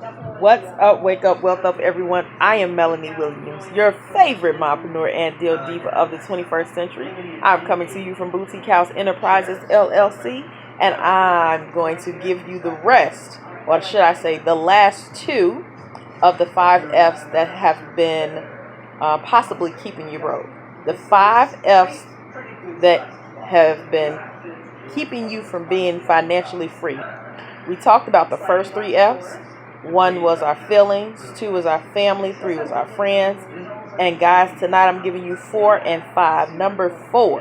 What's up? Wake up, wealth up, everyone. I am Melanie Williams, your favorite mompreneur and deal diva of the 21st century. I'm coming to you from Boutique House Enterprises LLC, and I'm going to give you the rest, or should I say, the last two of the 5 F's that have been possibly keeping you broke. The 5 F's that have been keeping you from being financially free. We talked about the first 3 F's. 1 was our feelings, 2 was our family, 3 was our friends. And guys, tonight I'm giving you 4 and 5. Number 4,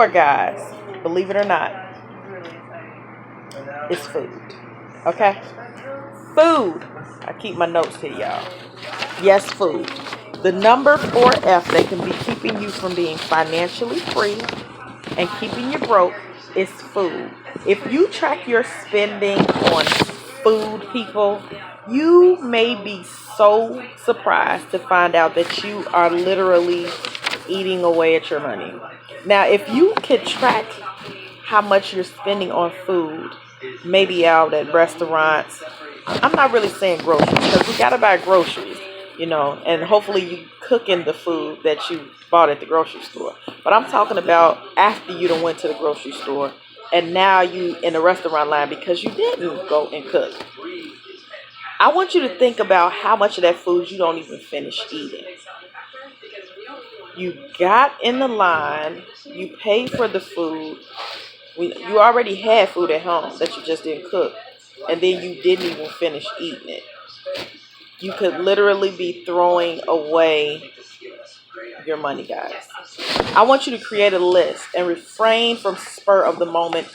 guys, believe it or not, is food. Okay? Food. I keep my notes here, y'all. Yes, food. The number 4 F that can be keeping you from being financially free and keeping you broke is food. If you track your spending on food, people, you may be so surprised to find out that you are literally eating away at your money. Now, if you could track how much you're spending on food, maybe out at restaurants, I'm not really saying groceries because we gotta buy groceries, and hopefully you cooking the food that you bought at the grocery store. But I'm talking about after you done went to the grocery store and now you in the restaurant line because you didn't go and cook. I want you to think about how much of that food you don't even finish eating. You got in the line, you paid for the food, you already had food at home that you just didn't cook, and then you didn't even finish eating it. You could literally be throwing away your money, guys. I want you to create a list and refrain from spur of the moment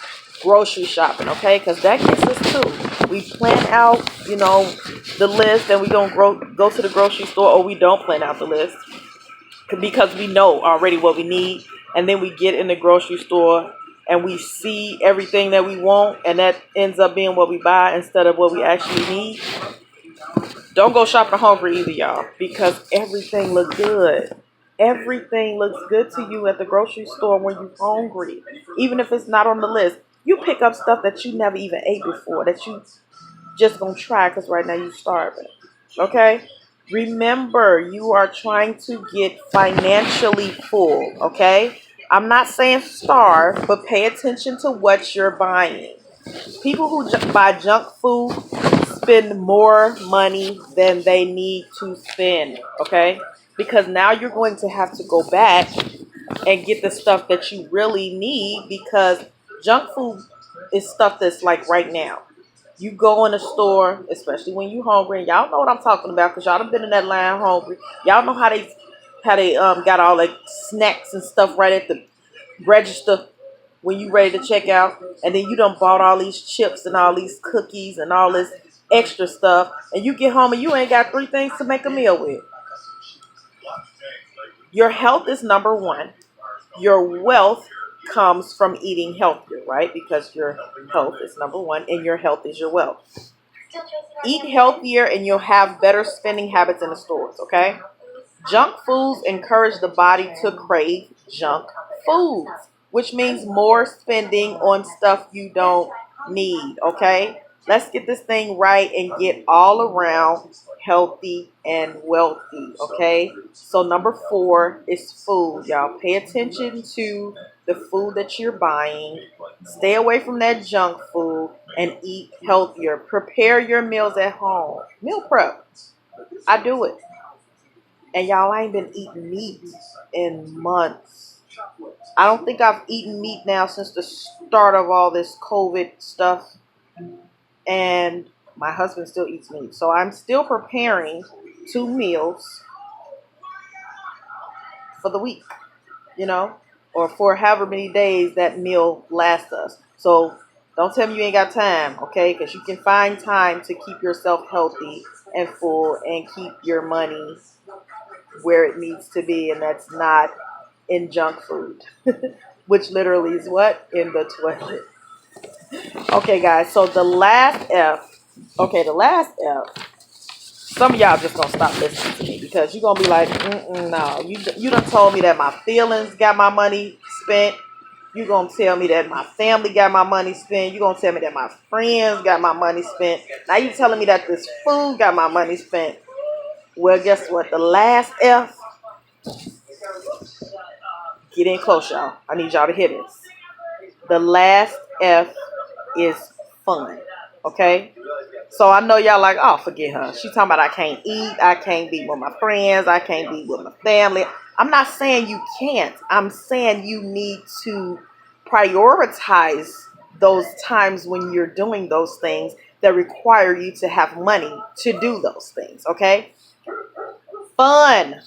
grocery shopping, okay? Because that gets us too. We plan out, the list, and we don't go to the grocery store, or we don't plan out the list because we know already what we need, and then we get in the grocery store and we see everything that we want, and that ends up being what we buy instead of what we actually need. Don't go shopping hungry either, y'all, because everything looks good. Everything looks good to you at the grocery store when you're hungry. Even if it's not on the list, you pick up stuff that you never even ate before, that you just gonna try because right now you're starving. Okay? Remember, you are trying to get financially full. Okay? I'm not saying starve, but pay attention to what you're buying. People who buy junk food spend more money than they need to spend, okay? Because now you're going to have to go back and get the stuff that you really need, because junk food is stuff that's like right now. You go in a store, especially when you're hungry, and y'all know what I'm talking about because y'all done been in that line hungry. Y'all know how they got all like snacks and stuff right at the register when you ready to check out, and then you done bought all these chips and all these cookies and all this extra stuff, and you get home and you ain't got 3 things to make a meal with. Your health is number 1. Your wealth comes from eating healthier, right? Because your health is number 1 and your health is your wealth. Eat healthier and you'll have better spending habits in the stores, okay? Junk foods encourage the body to crave junk foods, which means more spending on stuff you don't need, okay? Let's get this thing right and get all around healthy and wealthy, okay? So number 4 is food, y'all. Pay attention to the food that you're buying. Stay away from that junk food and eat healthier. Prepare your meals at home. Meal prep. I do it. And y'all, I ain't been eating meat in months. I don't think I've eaten meat now since the start of all this COVID stuff. And my husband still eats meat. So I'm still preparing 2 meals for the week, or for however many days that meal lasts us. So don't tell me you ain't got time, okay? Because you can find time to keep yourself healthy and full and keep your money where it needs to be, and that's not in junk food, which literally is what? In the toilet. Okay, guys, so the last F, some of y'all just gonna stop listening to me because you're gonna be like, no, you done told me that my feelings got my money spent. You're going to tell me that my family got my money spent. You're going to tell me that my friends got my money spent. Now you telling me that this food got my money spent. Well, guess what? The last F, get in close, y'all. I need y'all to hear this. The last F is fun. Okay? So I know y'all like, oh, forget her. She talking about I can't eat. I can't be with my friends. I can't be with my family. I'm not saying you can't. I'm saying you need to prioritize those times when you're doing those things that require you to have money to do those things. Okay? Fun.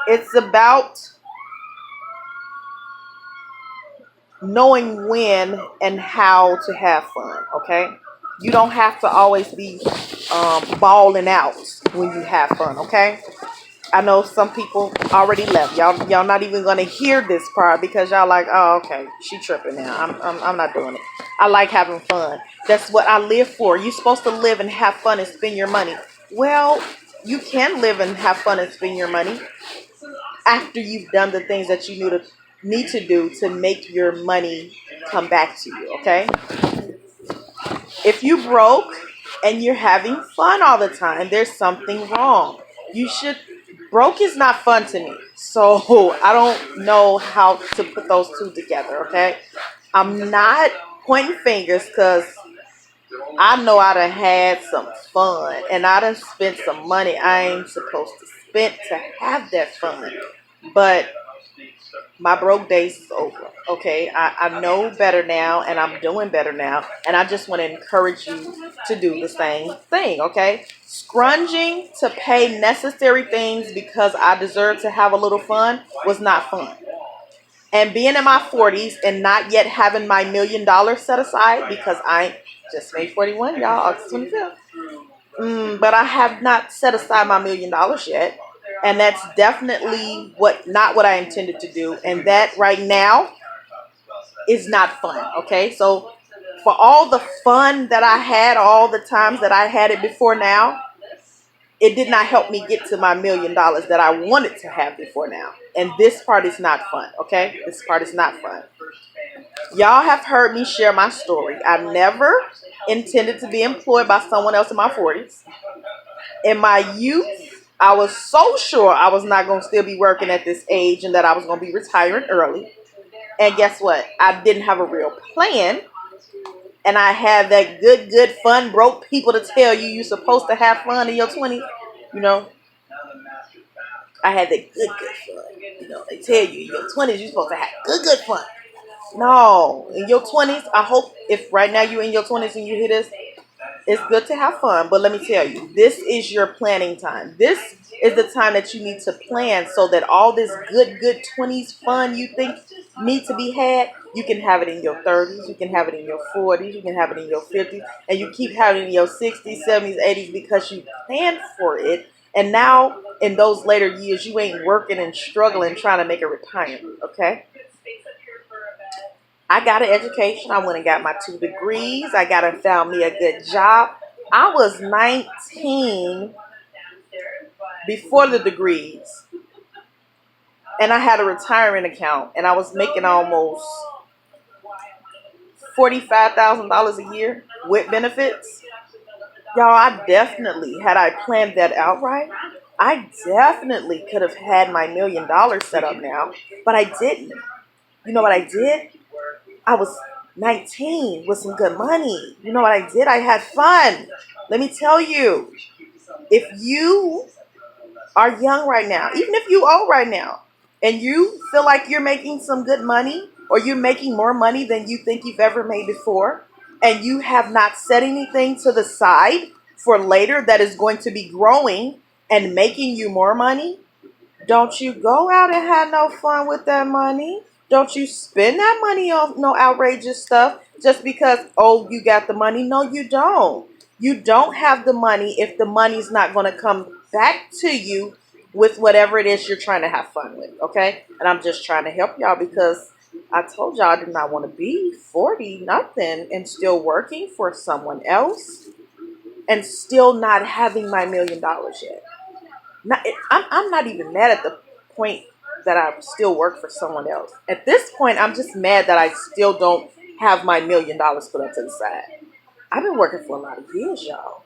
It's about knowing when and how to have fun, okay? You don't have to always be balling out when you have fun, okay? I know some people already left. Y'all not even gonna hear this part because y'all like, oh, okay, she tripping now. I'm not doing it. I like having fun. That's what I live for. You're supposed to live and have fun and spend your money. Well, you can live and have fun and spend your money after you've done the things that you need to do to make your money come back to you, okay? If you broke and you're having fun all the time, there's something wrong. Broke is not fun to me. So I don't know how to put those two together, okay? I'm not pointing fingers because I know I done had some fun and I done spent some money I ain't supposed to spend to have that fun. But my broke days is over. Okay, I know better now and I'm doing better now. And I just want to encourage you to do the same thing. Okay, scrunging to pay necessary things because I deserve to have a little fun was not fun. And being in my 40s and not yet having my $1,000,000 set aside because I just made 41, y'all, August 25th. But I have not set aside my $1,000,000 yet. And that's definitely not what I intended to do. And that right now is not fun. Okay. So for all the fun that I had, all the times that I had it before now, it did not help me get to my $1,000,000 that I wanted to have before now. And this part is not fun. Okay. This part is not fun. Y'all have heard me share my story. I never intended to be employed by someone else in my 40s. In my youth, I was so sure I was not going to still be working at this age and that I was going to be retiring early. And guess what? I didn't have a real plan. And I had that good, fun, broke people to tell you you're supposed to have fun in your 20s. You know, I had that good fun. You know, they tell you in your 20s you're supposed to have good fun. No, in your 20s, I hope if right now you're in your 20s and you hear this, it's good to have fun, but let me tell you, this is your planning time. This is the time that you need to plan so that all this good 20s fun you think need to be had, you can have it in your 30s, you can have it in your 40s, you can have it in your 50s, and you keep having it in your 60s, 70s, 80s because you planned for it. And now in those later years, you ain't working and struggling trying to make a retirement, okay? I got an education. I went and got my 2 degrees. I got and found me a good job. I was 19 before the degrees. And I had a retirement account. And I was making almost $45,000 a year with benefits. Y'all, I definitely, had I planned that out right, I definitely could have had my $1,000,000 set up now. But I didn't. You know what I did? I was 19 with some good money. You know what I did? I had fun. Let me tell you, if you are young right now, even if you old right now, and you feel like you're making some good money or you're making more money than you think you've ever made before, and you have not set anything to the side for later that is going to be growing and making you more money, don't you go out and have no fun with that money. Don't you spend that money on no outrageous stuff just because, oh, you got the money. No, you don't. You don't have the money if the money's not going to come back to you with whatever it is you're trying to have fun with, okay? And I'm just trying to help y'all because I told y'all I did not want to be 40 nothing and still working for someone else and still not having my $1,000,000 yet. I'm not even mad at the point that I still work for someone else. At this point, I'm just mad that I still don't have my $1 million put up to the side. I've been working for a lot of years, y'all.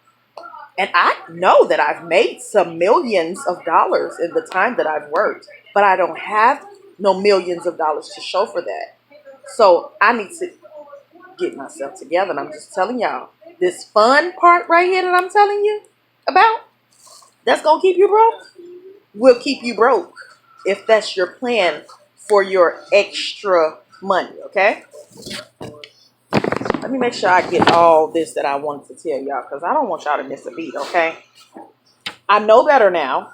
And I know that I've made some millions of dollars in the time that I've worked, but I don't have no millions of dollars to show for that. So I need to get myself together. And I'm just telling y'all, this fun part right here that I'm telling you about, that's going to keep you broke, will keep you broke if that's your plan for your extra money, okay? Let me make sure I get all this that I wanted to tell y'all, because I don't want y'all to miss a beat, okay? I know better now,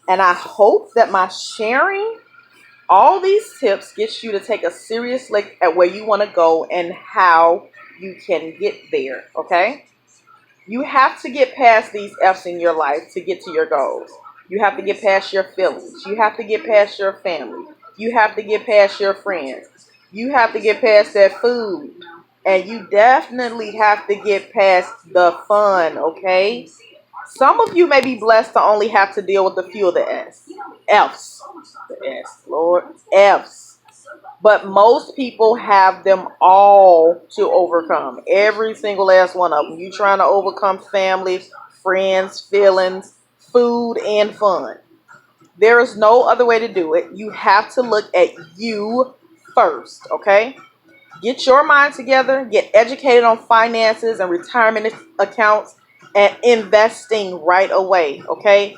and I hope that my sharing all these tips gets you to take a serious look at where you want to go and how you can get there, okay? You have to get past these F's in your life to get to your goals. You have to get past your feelings. You have to get past your family. You have to get past your friends. You have to get past that food. And you definitely have to get past the fun, okay? Some of you may be blessed to only have to deal with a few of the F's. The S, Lord, F's. But most people have them all to overcome. Every single last one of them. You trying to overcome family, friends, feelings, food, and fun. There is no other way to do it. You have to look at you first, okay? Get your mind together. Get educated on finances and retirement accounts and investing right away, okay?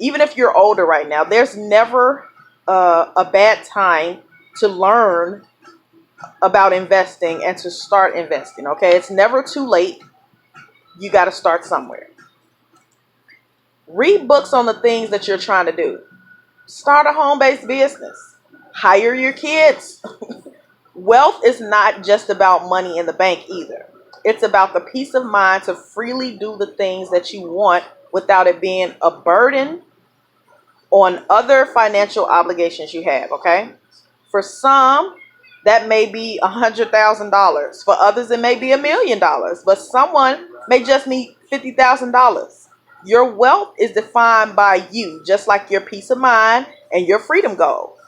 Even if you're older right now, there's never a bad time to learn about investing and to start investing, okay? It's never too late. You got to start somewhere. Read books on the things that you're trying to do. Start a home-based business. Hire your kids. Wealth is not just about money in the bank either. It's about the peace of mind to freely do the things that you want without it being a burden on other financial obligations you have, okay? For some, that may be $100,000. For others, it may be $1 million. But someone may just need $50,000. Your wealth is defined by you, just like your peace of mind and your freedom goal.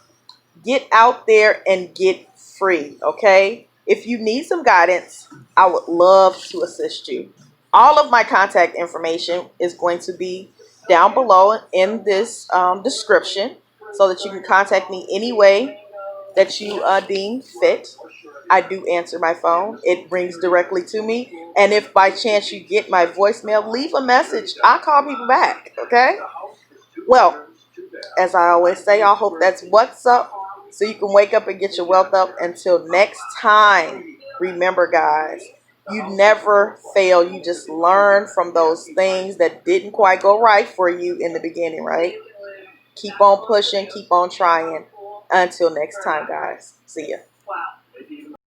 Get out there and get free, okay? If you need some guidance, I would love to assist you. All of my contact information is going to be down below in this description so that you can contact me any way that you deem fit. I do answer my phone. It rings directly to me. And if by chance you get my voicemail, leave a message. I call people back, okay? Well, as I always say, I hope that's what's up so you can wake up and get your wealth up. Until next time, remember, guys, you never fail. You just learn from those things that didn't quite go right for you in the beginning, right? Keep on pushing, keep on trying. Until next time, guys. See ya.